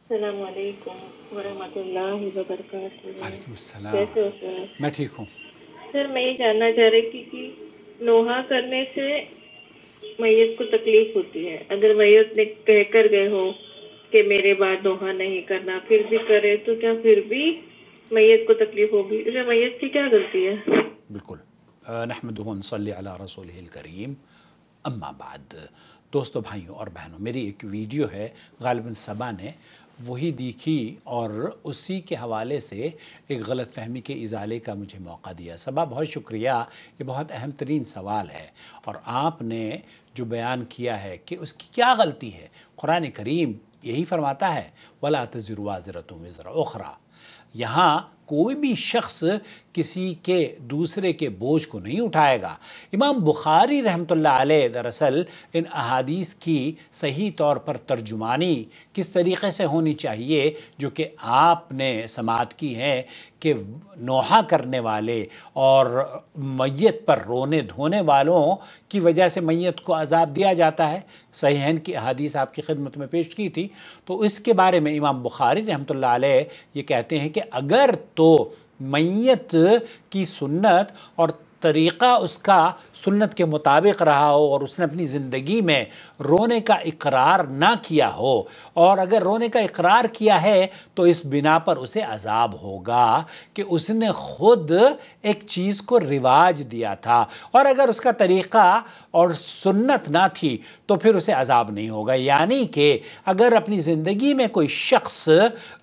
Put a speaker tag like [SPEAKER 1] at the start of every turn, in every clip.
[SPEAKER 1] السلام علیکم ورحمۃ اللہ وبرکاتہ۔
[SPEAKER 2] وعلیکم السلام۔
[SPEAKER 1] کیسے ہو سر؟
[SPEAKER 2] میں ٹھیک ہوں۔
[SPEAKER 1] سر میں یہ جاننا چاہ رہی تھی کہ نوحہ کرنے سے میت کو تکلیف ہوتی ہے، اگر میت نے کہہ کر گئے ہو کہ میرے بعد نوحہ نہیں کرنا، پھر بھی کرے تو کیا پھر بھی میت کو تکلیف ہوگی؟ اسے میت کی کیا غلطی ہے؟
[SPEAKER 2] بالکل۔ نحمدہ و نصلی علی رسولہ الکریم، اما بعد۔ دوستو، بھائیوں اور بہنوں، میری ایک ویڈیو ہے، غالباً صبا نے وہی دیکھی اور اسی کے حوالے سے ایک غلط فہمی کے ازالے کا مجھے موقع دیا۔ صبا، بہت شکریہ، یہ بہت اہم ترین سوال ہے، اور آپ نے جو بیان کیا ہے کہ اس کی کیا غلطی ہے۔ قرآن کریم یہی فرماتا ہے وَلَا تَزِرُ وَازِرَةٌ وِزْرَ أُخْرَى۔ یہاں کوئی بھی شخص کسی کے دوسرے کے بوجھ کو نہیں اٹھائے گا۔ امام بخاری رحمۃ اللہ علیہ دراصل ان احادیث کی صحیح طور پر ترجمانی کس طریقے سے ہونی چاہیے جو کہ آپ نے سماعت کی ہے کہ نوحہ کرنے والے اور میت پر رونے دھونے والوں کی وجہ سے میت کو عذاب دیا جاتا ہے۔ صحیحین کی احادیث آپ کی خدمت میں پیش کی تھی، تو اس کے بارے میں امام بخاری رحمۃ اللہ علیہ یہ کہتے ہیں کہ اگر تو میت کی سنت اور طریقہ اس کا سنت کے مطابق رہا ہو اور اس نے اپنی زندگی میں رونے کا اقرار نہ کیا ہو، اور اگر رونے کا اقرار کیا ہے تو اس بنا پر اسے عذاب ہوگا کہ اس نے خود ایک چیز کو رواج دیا تھا، اور اگر اس کا طریقہ اور سنت نہ تھی تو پھر اسے عذاب نہیں ہوگا۔ یعنی کہ اگر اپنی زندگی میں کوئی شخص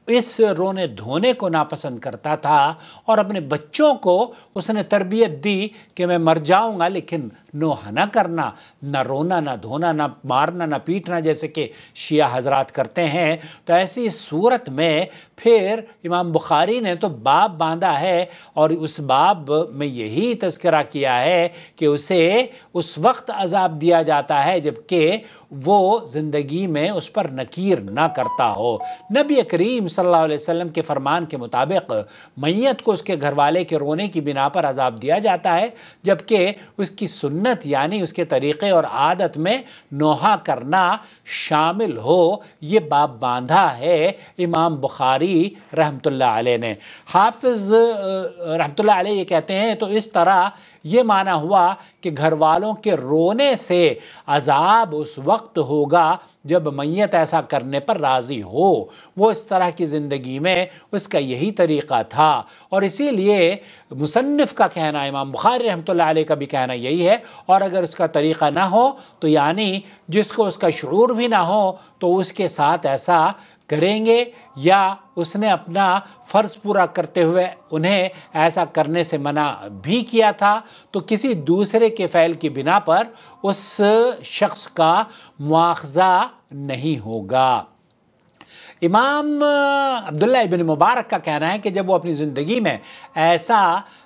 [SPEAKER 2] اس رونے دھونے کو ناپسند کرتا تھا اور اپنے بچوں کو اس نے تربیت دی کہ میں مر جاؤں گا لیکن نوحہ نہ کرنا، نہ رونا، نہ دھونا، نہ مارنا، نہ پیٹنا، جیسے کہ شیعہ حضرات کرتے ہیں، تو ایسی صورت میں پھر امام بخاری نے تو باب باندھا ہے، اور اس باب میں یہی تذکرہ کیا ہے کہ اسے اس وقت عذاب دیا جاتا ہے جبکہ وہ زندگی میں اس پر نکیر نہ کرتا ہو۔ نبی کریم صلی اللہ علیہ وسلم کے فرمان کے مطابق میت کو اس کے گھر والے کے رونے کی بنا پر عذاب دیا جاتا ہے، جبکہ اس کی سنت یعنی اس کے طریقے اور عادت میں نوحہ کرنا شامل ہو۔ یہ باب باندھا ہے امام بخاری رحمۃ اللہ علیہ نے۔ حافظ رحمۃ اللہ علیہ یہ کہتے ہیں تو اس طرح یہ معنی ہوا کہ گھر والوں کے رونے سے عذاب اس وقت ہوگا جب میت ایسا کرنے پر راضی ہو۔ وہ اس طرح کی زندگی میں اس کا یہی طریقہ تھا، اور اسی لیے مصنف کا کہنا، امام بخاری رحمۃ اللہ علیہ کا بھی کہنا یہی ہے، اور اگر اس کا طریقہ نہ ہو تو یعنی جس کو اس کا شعور بھی نہ ہو تو اس کے ساتھ ایسا کریں گے، یا اس نے اپنا فرض پورا کرتے ہوئے انہیں ایسا کرنے سے منع بھی کیا تھا، تو کسی دوسرے کے فعل کی بنا پر اس شخص کا مواخذہ نہیں ہوگا۔ امام عبداللہ ابن مبارک کا کہنا ہے کہ جب وہ اپنی زندگی میں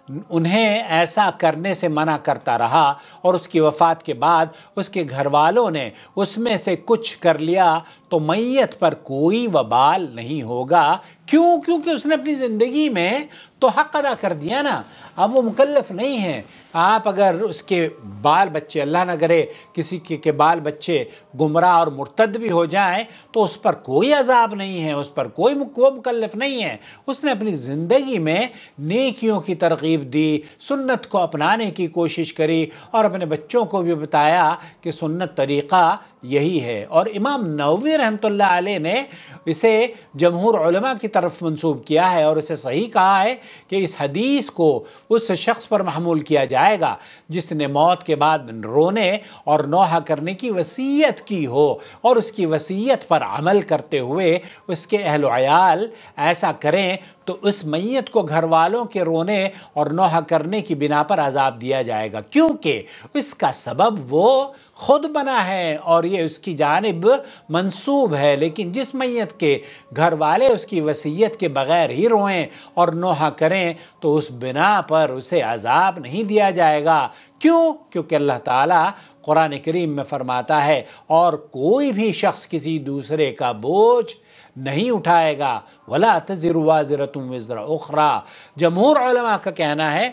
[SPEAKER 2] انہیں ایسا کرنے سے منع کرتا رہا اور اس کی وفات کے بعد اس کے گھر والوں نے اس میں سے کچھ کر لیا تو میت پر کوئی وبال نہیں ہوگا۔ کیوں؟ کیونکہ اس نے اپنی زندگی میں تو حق ادا کر دیا نا، اب وہ مکلف نہیں ہے۔ آپ اگر اس کے بال بچے، اللہ نہ کرے کسی کے بال بچے گمراہ اور مرتد بھی ہو جائیں تو اس پر کوئی عذاب نہیں ہے، اس پر کوئی مکلف نہیں ہے۔ اس نے اپنی زندگی میں نیکیوں کی ترغیب دی، سنت کو اپنانے کی کوشش کری، اور اپنے بچوں کو بھی بتایا کہ سنت طریقہ یہی ہے۔ اور امام نووی رحمۃ اللہ علیہ نے اسے جمہور علماء کی طرف منسوب کیا ہے اور اسے صحیح کہا ہے کہ اس حدیث کو اس شخص پر محمول کیا جائے گا جس نے موت کے بعد رونے اور نوحہ کرنے کی وصیت کی ہو، اور اس کی وصیت پر عمل کرتے ہوئے اس کے اہل و عیال ایسا کریں تو اس میت کو گھر والوں کے رونے اور نوحہ کرنے کی بنا پر عذاب دیا جائے گا، کیونکہ اس کا سبب وہ خود بنا ہے اور یہ اس کی جانب منسوب ہے۔ لیکن جس میت کے گھر والے اس کی وصیت کے بغیر ہی روئیں اور نوحہ کریں تو اس بنا پر اسے عذاب نہیں دیا جائے گا۔ کیوں؟ کیونکہ اللہ تعالیٰ قرآن کریم میں فرماتا ہے اور کوئی بھی شخص کسی دوسرے کا بوجھ نہیں اٹھائے گا، وَلَا تَزِرُ وَازِرَةٌ وِزْرَ أُخْرَى۔ جمہور علماء کا کہنا ہے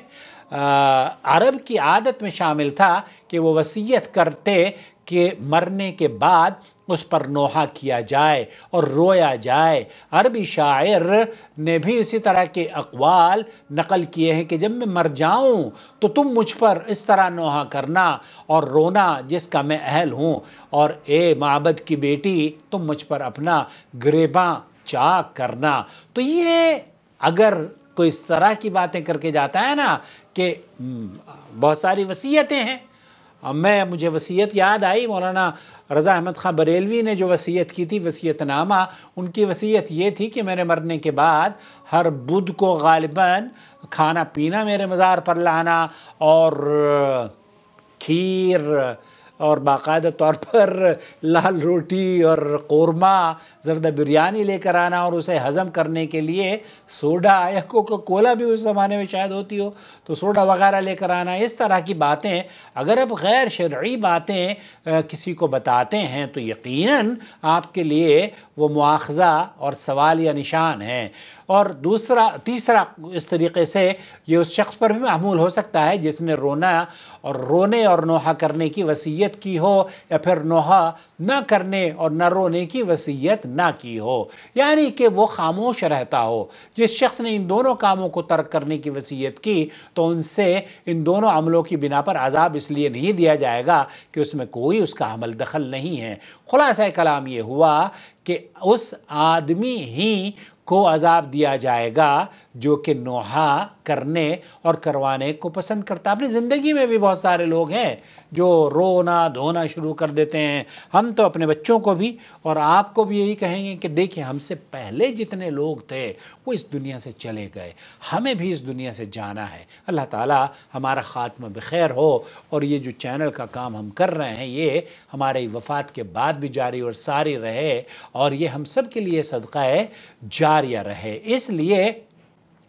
[SPEAKER 2] عرب کی عادت میں شامل تھا کہ وہ وصیت کرتے کہ مرنے کے بعد اس پر نوحہ کیا جائے اور رویا جائے۔ عربی شاعر نے بھی اسی طرح کے اقوال نقل کیے ہیں کہ جب میں مر جاؤں تو تم مجھ پر اس طرح نوحہ کرنا اور رونا جس کا میں اہل ہوں، اور اے معبد کی بیٹی تم مجھ پر اپنا گریباں چاک کرنا۔ تو یہ اگر کوئی اس طرح کی باتیں کر کے جاتا ہے نا کہ بہت ساری وصیتیں ہیں، مجھے وصیت یاد آئی، مولانا رضا احمد خان بریلوی نے جو وصیت کی تھی، وصیت نامہ، ان کی وصیت یہ تھی کہ میرے مرنے کے بعد ہر بدھ کو غالباً کھانا پینا میرے مزار پر لانا، اور کھیر اور باقاعدہ طور پر لال روٹی اور قورمہ زردہ بریانی لے کر آنا، اور اسے ہضم کرنے کے لیے سوڈا یا کوکا کولا بھی اس زمانے میں شاید ہوتی ہو تو سوڈا وغیرہ لے کر آنا۔ اس طرح کی باتیں اگر اب غیر شرعی باتیں کسی کو بتاتے ہیں تو یقیناً آپ کے لیے وہ مواخذہ اور سوال یا نشان ہے۔ اور تیسرا اس طریقے سے یہ اس شخص پر بھی محمول ہو سکتا ہے جس نے رونے اور نوحہ کرنے کی وصیت کی ہو، یا پھر نوحہ نہ کرنے اور نہ رونے کی وصیت نہ کی ہو، یعنی کہ وہ خاموش رہتا ہو۔ جس شخص نے ان دونوں کاموں کو ترک کرنے کی وصیت کی تو ان سے ان دونوں عملوں کی بنا پر عذاب اس لیے نہیں دیا جائے گا کہ اس میں کوئی اس کا عمل دخل نہیں ہے۔ خلاصہ کلام یہ ہوا کہ اس آدمی ہی کو عذاب دیا جائے گا جو کہ نوحہ کرنے اور کروانے کو پسند کرتا۔ اپنی زندگی میں بھی بہت سارے لوگ ہیں جو رونا دھونا شروع کر دیتے ہیں۔ ہم تو اپنے بچوں کو بھی اور آپ کو بھی یہی کہیں گے کہ دیکھیں ہم سے پہلے جتنے لوگ تھے وہ اس دنیا سے چلے گئے، ہمیں بھی اس دنیا سے جانا ہے۔ اللہ تعالیٰ ہمارا خاتمہ بخیر ہو، اور یہ جو چینل کا کام ہم کر رہے ہیں یہ ہمارے وفات کے بعد بھی جاری اور ساری رہے، اور یہ ہم سب کے لیے صدقہ جاریہ رہے۔ اس لیے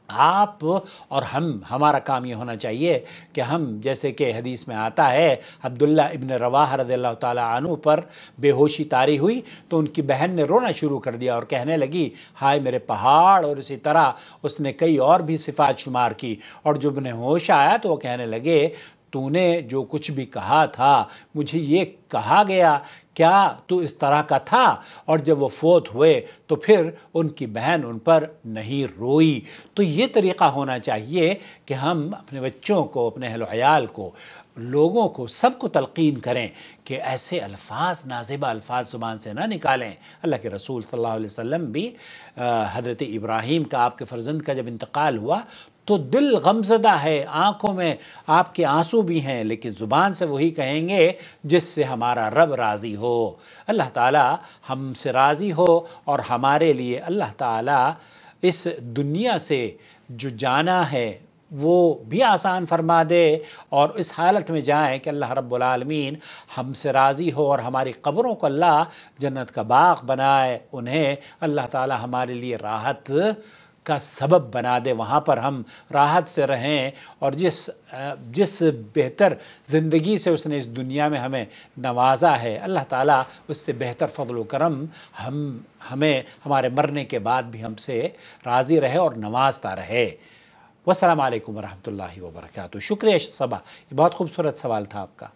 [SPEAKER 2] آپ اور ہمارا کام یہ ہونا چاہیے کہ ہم، جیسے کہ حدیث میں آتا ہے عبداللہ ابن رواحہ رضی اللہ تعالیٰ عنہ پر بے ہوشی طاری ہوئی تو ان کی بہن نے رونا شروع کر دیا اور کہنے لگی ہائے میرے پہاڑ، اور اسی طرح اس نے کئی اور بھی صفات شمار کی، اور جب انہیں ہوش آیا تو وہ کہنے لگے تو نے جو کچھ بھی کہا تھا مجھے یہ کہا گیا، کیا تو اس طرح کا تھا؟ اور جب وہ فوت ہوئے تو پھر ان کی بہن ان پر نہیں روئی۔ تو یہ طریقہ ہونا چاہیے کہ ہم اپنے بچوں کو، اپنے اہل و عیال کو، لوگوں کو، سب کو تلقین کریں کہ ایسے الفاظ، نازیبہ الفاظ زبان سے نہ نکالیں۔ اللہ کے رسول صلی اللہ علیہ وسلم بھی حضرت ابراہیم کا، آپ کے فرزند کا جب انتقال ہوا تو دل غمزدہ ہے، آنکھوں میں آپ کے آنسو بھی ہیں، لیکن زبان سے وہی کہیں گے جس سے ہمارا رب راضی ہو۔ اللہ تعالیٰ ہم سے راضی ہو، اور ہمارے لیے اللہ تعالیٰ اس دنیا سے جو جانا ہے وہ بھی آسان فرما دے، اور اس حالت میں جائیں کہ اللہ رب العالمین ہم سے راضی ہو، اور ہماری قبروں کو اللہ جنت کا باغ بنائے، انہیں اللہ تعالیٰ ہمارے لیے راحت کا سبب بنا دے، وہاں پر ہم راحت سے رہیں، اور جس بہتر زندگی سے اس نے اس دنیا میں ہمیں نوازا ہے اللہ تعالیٰ اس سے بہتر فضل و کرم ہمیں ہمارے مرنے کے بعد بھی ہم سے راضی رہے اور نوازتا رہے۔ والسلام علیکم ورحمۃ اللہ وبرکاتہ۔ شکریہ صبا، یہ بہت خوبصورت سوال تھا آپ کا۔